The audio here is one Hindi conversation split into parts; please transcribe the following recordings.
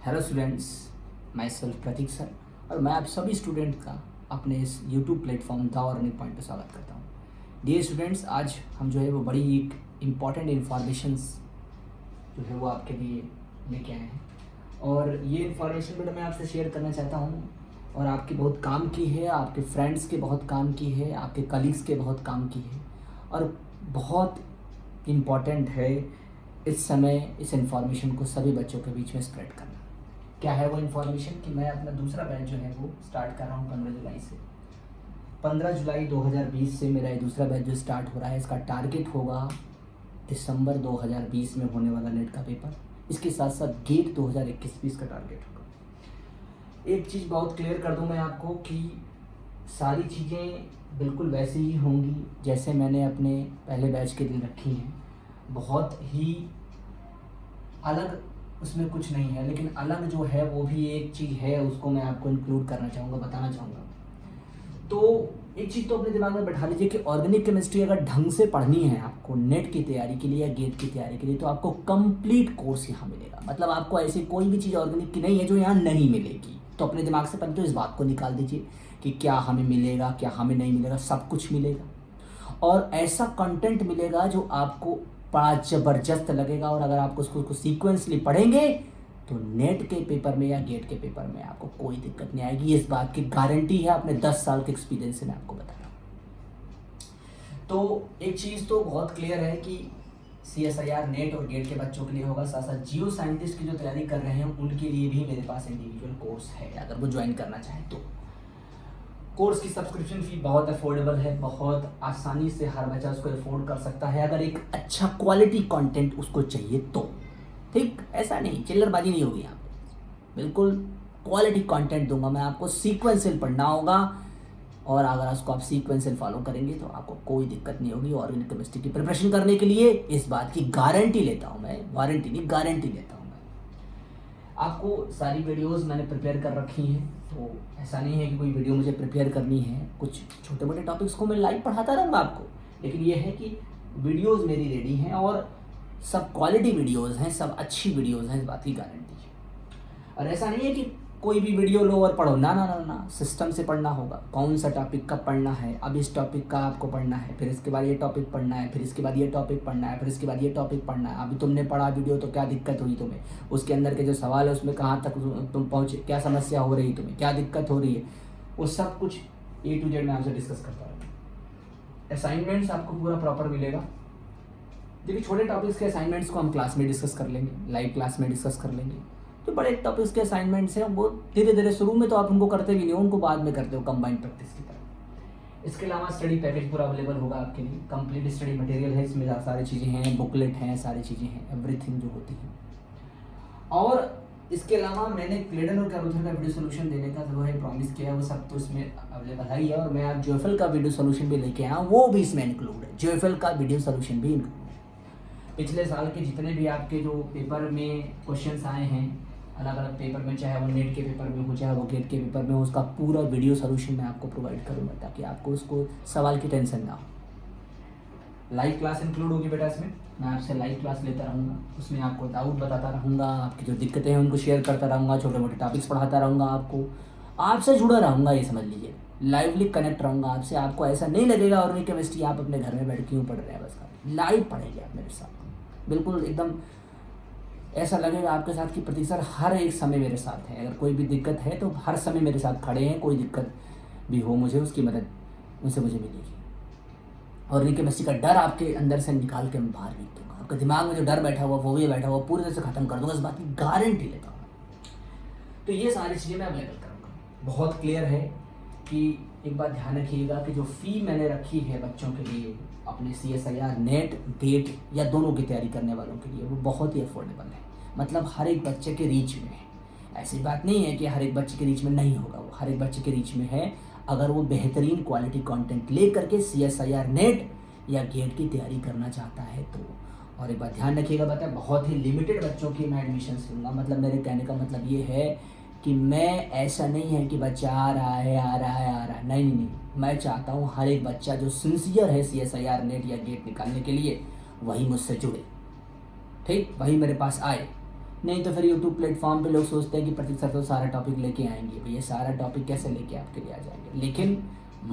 Hello students, myself Prateek sir और मैं आप सभी स्टूडेंट का अपने इस YouTube platform the earning point पर स्वागत करता हूँ। डियर स्टूडेंट्स, आज हम जो है वो बड़ी एक इम्पॉर्टेंट इन्फॉर्मेशंस जो है वो आपके लिए लेके आए हैं और ये इन्फॉर्मेशन बेटा मैं आपसे शेयर करना चाहता हूँ और आपकी बहुत काम की है, आपके फ्रेंड्स के बहुत काम की है, आपके कलीग्स के बहुत काम की है और बहुत इम्पॉर्टेंट है इस समय इस इन्फॉर्मेशन को सभी बच्चों के बीच में स्प्रेड करना। क्या है वो इन्फॉर्मेशन कि मैं अपना दूसरा बैच जो है वो स्टार्ट कर रहा हूँ 15 जुलाई से। 15 जुलाई 2020 से मेरा ये दूसरा बैच जो स्टार्ट हो रहा है, इसका टारगेट होगा दिसंबर 2020 में होने वाला नेट का पेपर। इसके साथ साथ गेट 2021-20 का टारगेट होगा। एक चीज़ बहुत क्लियर कर दूँ मैं आपको कि सारी चीज़ें बिल्कुल वैसे ही होंगी जैसे मैंने अपने पहले बैच के दिन रखी हैं। बहुत ही अलग उसमें कुछ नहीं है, लेकिन अलग जो है वो भी एक चीज़ है, उसको मैं आपको इंक्लूड करना चाहूँगा, बताना चाहूँगा। तो एक चीज़ तो अपने दिमाग में बैठा लीजिए कि ऑर्गेनिक केमिस्ट्री अगर ढंग से पढ़नी है आपको नेट की तैयारी के लिए या गेट की तैयारी के लिए, तो आपको कंप्लीट कोर्स यहाँ मिलेगा। मतलब आपको ऐसी कोई भी चीज़ ऑर्गेनिक की नहीं है जो यहाँ नहीं मिलेगी। तो अपने दिमाग से पहले तो इस बात को निकाल दीजिए कि क्या हमें मिलेगा, क्या हमें नहीं मिलेगा। सब कुछ मिलेगा और ऐसा कंटेंट मिलेगा जो आपको बड़ा ज़बरदस्त लगेगा। और अगर आप उसको सीक्वेंसली पढ़ेंगे तो नेट के पेपर में या गेट के पेपर में आपको कोई दिक्कत नहीं आएगी। इस बात की गारंटी है, अपने 10 साल के एक्सपीरियंस से मैं आपको बता रहा हूँ। तो एक चीज़ तो बहुत क्लियर है कि CSIR नेट और गेट के बच्चों के लिए होगा। साथ साथ जियो साइंटिस्ट की जो तैयारी कर रहे हैं उनके लिए भी मेरे पास इंडिविजुअल कोर्स है, अगर वो ज्वाइन करना चाहें तो। कोर्स की सब्सक्रिप्शन फ़ी बहुत अफोर्डेबल है, बहुत आसानी से हर बच्चा उसको अफोर्ड कर सकता है अगर एक अच्छा क्वालिटी कंटेंट उसको चाहिए तो। ठीक, ऐसा नहीं चिल्लरबाजी नहीं होगी यहाँ पे, बिल्कुल क्वालिटी कंटेंट दूंगा मैं आपको। सीक्वेंशियल पढ़ना होगा और अगर उसको आप सीक्वेंशियल फॉलो करेंगे तो आपको कोई दिक्कत नहीं होगी। ऑर्गेनिक केमिस्ट्री की प्रिपरेशन करने के लिए इस बात की गारंटी लेता हूँ मैं, वारंटी नहीं गारंटी लेता हूँ। आपको सारी वीडियोस मैंने प्रिपेयर कर रखी हैं, तो ऐसा नहीं है कि कोई वीडियो मुझे प्रिपेयर करनी है। कुछ छोटे मोटे टॉपिक्स को मैं लाइव पढ़ाता रहूँगा आपको, लेकिन ये है कि वीडियोस मेरी रेडी हैं और सब क्वालिटी वीडियोस हैं, सब अच्छी वीडियोस हैं, इस बात की गारंटी है। और ऐसा नहीं है कि कोई भी वीडियो लो और पढ़ो, ना ना ना ना, सिस्टम से पढ़ना होगा। कौन सा टॉपिक कब पढ़ना है, अब इस टॉपिक का आपको पढ़ना है, फिर इसके बाद ये टॉपिक पढ़ना है, फिर इसके बाद ये टॉपिक पढ़ना है, फिर इसके बाद ये टॉपिक पढ़ना है। अभी तुमने पढ़ा वीडियो तो क्या दिक्कत हुई तुम्हें, उसके अंदर के जो सवाल है उसमें कहाँ तक तुम पहुँचे, क्या समस्या हो रही तुम्हें, क्या दिक्कत हो रही है, वो सब कुछ A to Z मैं आपसे डिस्कस करता रहूँगा। असाइनमेंट्स आपको पूरा प्रॉपर मिलेगा। देखिए, छोटे टॉपिक्स के असाइनमेंट्स को हम क्लास में डिस्कस कर लेंगे, लाइव क्लास में डिस्कस कर लेंगे। जो बड़े टॉपिक्स के असाइनमेंट्स हैं वो धीरे धीरे, शुरू में तो आप उनको करते भी नहीं हो, उनको बाद में करते हो कंबाइंड प्रैक्टिस की तरह। इसके अलावा स्टडी पैकेज पूरा अवेलेबल होगा आपके लिए, कंप्लीट स्टडी मटेरियल है, इसमें सारी चीज़ें हैं, बुकलेट हैं, सारी चीज़ें हैं, एवरीथिंग जो होती है। और इसके अलावा मैंने क्लेडन और कैरोथर का वीडियो सोल्यूशन देने का जो है प्रॉमिस किया है, वो सब तो इसमें अवेलेबल है ही है। और मैं आप जोएफएल का वीडियो सोल्यूशन भी लेके आया हूँ, वो भी इसमें इंक्लूड है। जोएफएल का वीडियो सोल्यूशन भी इंक्लूड है। पिछले साल के जितने भी आपके जो पेपर में क्वेश्चंस आए हैं अलग अलग पेपर में, चाहे वो नेट के पेपर में हो चाहे वो गेट के पेपर में हो, उसका पूरा वीडियो सोल्यूशन मैं आपको प्रोवाइड करूँगा ताकि आपको उसको सवाल की टेंशन ना हो। लाइव क्लास इंक्लूड होगी बेटा इसमें, मैं आपसे लाइव क्लास लेता रहूँगा, उसमें आपको डाउट बताता रहूँगा, आपकी जो दिक्कतें हैं उनको शेयर करता रहूँगा, छोटे मोटे टॉपिक्स पढ़ाता रहूँगा, आपको आपसे जुड़ा रहूँगा, ये समझ लीजिए लाइवली कनेक्ट रहूँगा आपसे। आपको ऐसा नहीं लगेगा ऑर्गेनिक केमिस्ट्री आप अपने घर में बैठ क्यों पढ़ रहे हैं, बस लाइव पढ़ेंगे आप मेरे साथ, बिल्कुल एकदम ऐसा लगेगा आपके साथ कि प्रतीक सर हर एक समय मेरे साथ है। अगर कोई भी दिक्कत है तो हर समय मेरे साथ खड़े हैं, कोई दिक्कत भी हो मुझे उसकी मदद उनसे मुझे मिलेगी। और ये केमिस्ट्री का डर आपके अंदर से निकाल के मैं बाहर फेंक दूँगा। आपके दिमाग में जो डर बैठा हुआ, फोबिया बैठा हुआ, पूरी तरह से खत्म कर दूँगा, इस बात की गारंटी लेता हूँ। तो ये सारी चीज़ें मैं अवेलेबल करूँगा। बहुत क्लियर है कि एक बात ध्यान रखिएगा कि जो फ़ी मैंने रखी है बच्चों के लिए अपने CSIR नेट गेट या दोनों की तैयारी करने वालों के लिए, वो बहुत ही अफोर्डेबल है। मतलब हर एक बच्चे के रीच में है। ऐसी बात नहीं है कि हर एक बच्चे के रीच में नहीं होगा, वो हर एक बच्चे के रीच में है अगर वो बेहतरीन क्वालिटी कंटेंट ले करके CSIR नेट या गेट की तैयारी करना चाहता है तो। और एक बात ध्यान रखिएगा, बहुत ही लिमिटेड बच्चों की मैं एडमिशन लूँगा। मतलब मेरे कहने का मतलब ये है कि मैं ऐसा नहीं है कि बच्चा आ रहा है आ रहा है आ रहा है, नहीं नहीं नहीं, मैं चाहता हूँ हर एक बच्चा जो सिंसियर है CSIR नेट या गेट निकालने के लिए वही मुझसे जुड़े, ठीक, वही मेरे पास आए। नहीं तो फिर यूट्यूब प्लेटफॉर्म पे लोग सोचते हैं कि प्रतीक सर तो सारा टॉपिक लेके आएंगे, भैया सारा टॉपिक कैसे लेके आपके लिए आ जाएंगे, लेकिन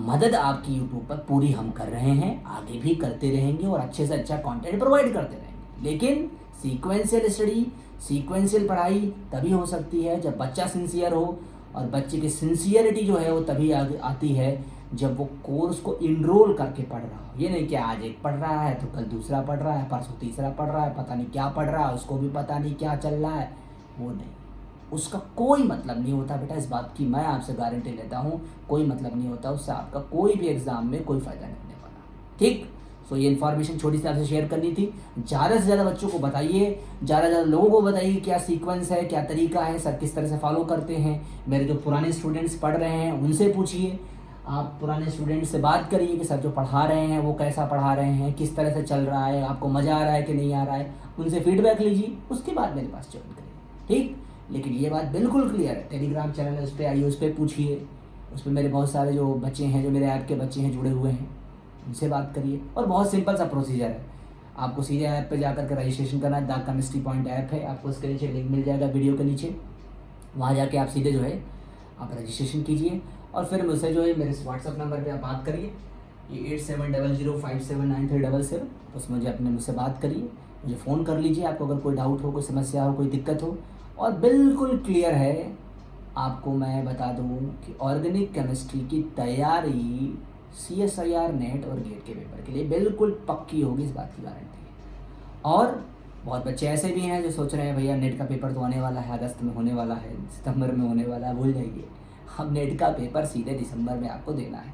मदद आपकी यूट्यूब पर पूरी हम कर रहे हैं, आगे भी करते रहेंगे और अच्छे से अच्छा कंटेंट प्रोवाइड करते रहेंगे। लेकिन सीक्वेंशियल स्टडी, सीक्वेंशियल पढ़ाई तभी हो सकती है जब बच्चा सिंसियर हो, और बच्चे की सिंसियरिटी जो है वो तभी आती है जब वो कोर्स को इनरोल करके पढ़ रहा हो। ये नहीं कि आज एक पढ़ रहा है तो कल दूसरा पढ़ रहा है, परसों तीसरा पढ़ रहा है, पता नहीं क्या पढ़ रहा है, उसको भी पता नहीं क्या चल रहा है, वो नहीं, उसका कोई मतलब नहीं होता बेटा। इस बात की मैं आपसे गारंटी लेता हूँ, कोई मतलब नहीं होता, उससे आपका कोई भी एग्जाम में कोई फ़ायदा नहीं होने वाला। ठीक, सो ये इन्फॉर्मेशन छोटी सी आपसे शेयर करनी थी। ज़्यादा से ज़्यादा बच्चों को बताइए, ज़्यादा से ज़्यादा लोगों को बताइए क्या सीक्वेंस है, क्या तरीका है, सर किस तरह से फॉलो करते हैं। मेरे जो पुराने स्टूडेंट्स पढ़ रहे हैं उनसे पूछिए, आप पुराने स्टूडेंट से बात करिए कि सर जो पढ़ा रहे हैं वो कैसा पढ़ा रहे हैं, किस तरह से चल रहा है, आपको मज़ा आ रहा है कि नहीं आ रहा है, उनसे फीडबैक लीजिए, उसके बाद मेरे पास ज्वाइन करिए। ठीक, लेकिन ये बात बिल्कुल क्लियर है, टेलीग्राम चैनल है, उस पर आइए, उस पर पूछिए, उस पर मेरे बहुत सारे जो बच्चे हैं, जो मेरे ऐप के बच्चे हैं जुड़े हुए हैं, उनसे बात करिए। और बहुत सिंपल सा प्रोसीजर है, आपको सीधे ऐप पे जाकर के रजिस्ट्रेशन करना है। द केमिस्ट्री पॉइंट ऐप है, आपको उसके नीचे लिंक मिल जाएगा वीडियो के नीचे, वहाँ जाके आप सीधे जो है आप रजिस्ट्रेशन कीजिए और फिर मुझसे जो है मेरे व्हाट्सअप नंबर पे आप बात करिए, ये 8700579377, उसमें मुझे मुझसे बात करिए, मुझे फ़ोन कर लीजिए आपको अगर कोई डाउट हो, कोई समस्या हो, कोई दिक्कत हो। और बिल्कुल क्लियर है, आपको मैं बता दूँ कि ऑर्गेनिक केमिस्ट्री की तैयारी CSIR नेट और गेट के पेपर के लिए बिल्कुल पक्की होगी, इस बात की गारंटी है। और बहुत बच्चे ऐसे भी हैं जो सोच रहे हैं भैया नेट का पेपर तो आने वाला है, अगस्त में होने वाला है, सितंबर में होने वाला है, भूल जाइए, हम नेट का पेपर सीधे दिसंबर में आपको देना है।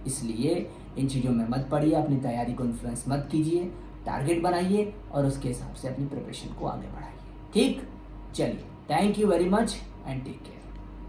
इसलिए इन चीज़ों में मत पड़िए, अपनी तैयारी को इन्फ्लुएंस मत कीजिए, टारगेट बनाइए और उसके हिसाब से अपनी प्रिपरेशन को आगे बढ़ाइए। ठीक, चलिए, thank you very much and take care.